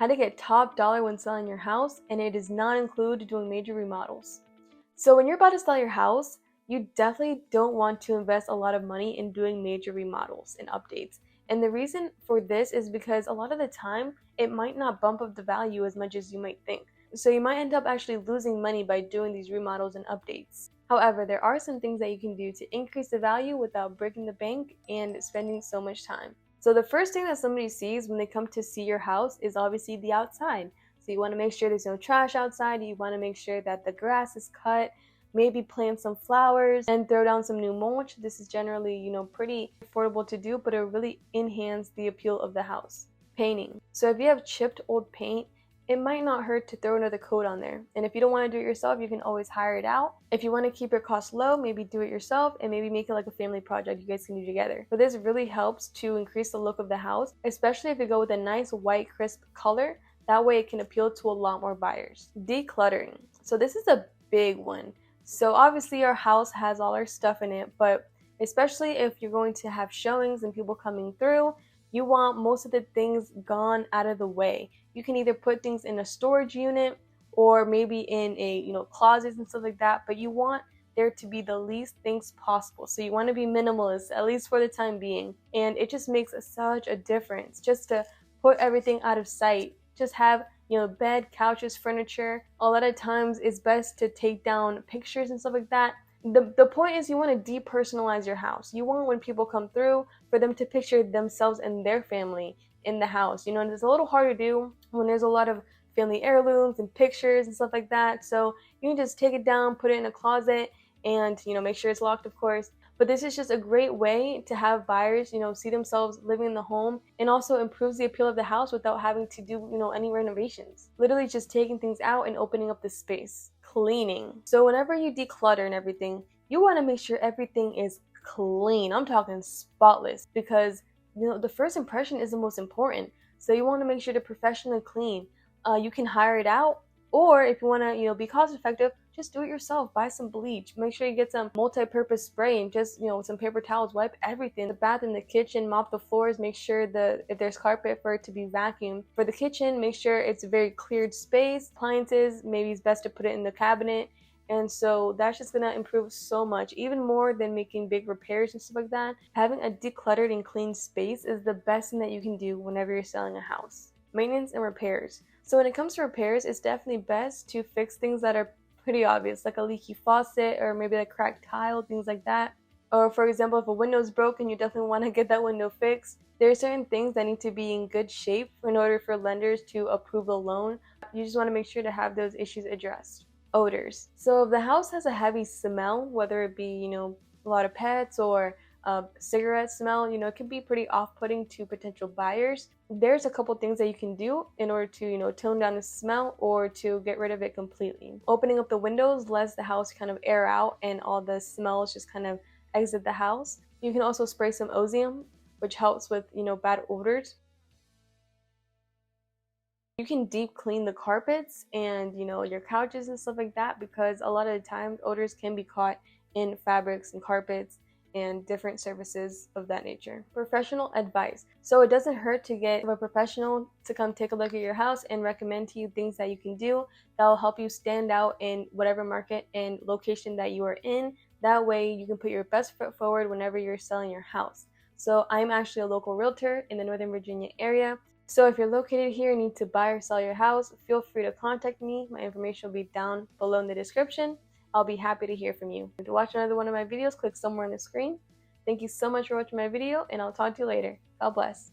how to get top dollar when selling your house, and it does not include doing major remodels. So when you're about to sell your house, you definitely don't want to invest a lot of money in doing major remodels and updates. And the reason for this is because a lot of the time, it might not bump up the value as much as you might think. So you might end up actually losing money by doing these remodels and updates. However, there are some things that you can do to increase the value without breaking the bank and spending so much time. So the first thing that somebody sees when they come to see your house is obviously the outside. So you want to make sure there's no trash outside. You want to make sure that the grass is cut, maybe plant some flowers and throw down some new mulch. This is generally, pretty affordable to do, but it really enhances the appeal of the house. Painting. So if you have chipped old paint, it might not hurt to throw another coat on there. And if you don't want to do it yourself, you can always hire it out. If you want to keep your costs low, maybe do it yourself and maybe make it like a family project you guys can do together. But this really helps to increase the look of the house, especially if you go with a nice white crisp color. That way it can appeal to a lot more buyers. Decluttering. So this is a big one. So obviously our house has all our stuff in it, but especially if you're going to have showings and people coming through, you want most of the things gone out of the way. You can either put things in a storage unit or maybe in a closets and stuff like that, but you want there to be the least things possible. So you want to be minimalist, at least for the time being. And it just makes such a difference just to put everything out of sight. Just have bed, couches, furniture. A lot of times it's best to take down pictures and stuff like that. The point is you want to depersonalize your house. You want when people come through for them to picture themselves and their family in the house. And it's a little hard to do when there's a lot of family heirlooms and pictures and stuff like that. So you can just take it down, put it in a closet, and make sure it's locked, of course. But this is just a great way to have buyers, see themselves living in the home, and also improves the appeal of the house without having to do, any renovations. Literally just taking things out and opening up the space. Cleaning. So whenever you declutter and everything, you want to make sure everything is clean. I'm talking spotless because, the first impression is the most important. So you want to make sure to professionally clean. You can hire it out, or if you want to, be cost effective, just do it yourself. Buy some bleach. Make sure you get some multi-purpose spray and just, some paper towels. Wipe everything. The bathroom, the kitchen, mop the floors. Make sure that if there's carpet, for it to be vacuumed. For the kitchen, make sure it's a very cleared space. Appliances, maybe it's best to put it in the cabinet. And so that's just going to improve so much, even more than making big repairs and stuff like that. Having a decluttered and clean space is the best thing that you can do whenever you're selling a house. Maintenance and repairs. So when it comes to repairs, it's definitely best to fix things that are pretty obvious, like a leaky faucet or maybe a cracked tile, things like that. Or for example, if a window's broken, you definitely want to get that window fixed. There are certain things that need to be in good shape in order for lenders to approve a loan. You just want to make sure to have those issues addressed. Odors. So if the house has a heavy smell, whether it be, a lot of pets or cigarette smell, it can be pretty off-putting to potential buyers. There's a couple things that you can do in order to, tone down the smell or to get rid of it completely. Opening up the windows lets the house kind of air out and all the smells just kind of exit the house. You can also spray some ozone, which helps with, bad odors. You can deep clean the carpets and, your couches and stuff like that, because a lot of the times odors can be caught in fabrics and carpets and different surfaces of that nature. Professional advice. So it doesn't hurt to get a professional to come take a look at your house and recommend to you things that you can do that will help you stand out in whatever market and location that you are in. That way you can put your best foot forward whenever you're selling your house. So I'm actually a local realtor in the Northern Virginia area. So if you're located here and need to buy or sell your house, feel free to contact me. My information will be down below in the description. I'll be happy to hear from you. And to watch another one of my videos, click somewhere on the screen. Thank you so much for watching my video, and I'll talk to you later. God bless.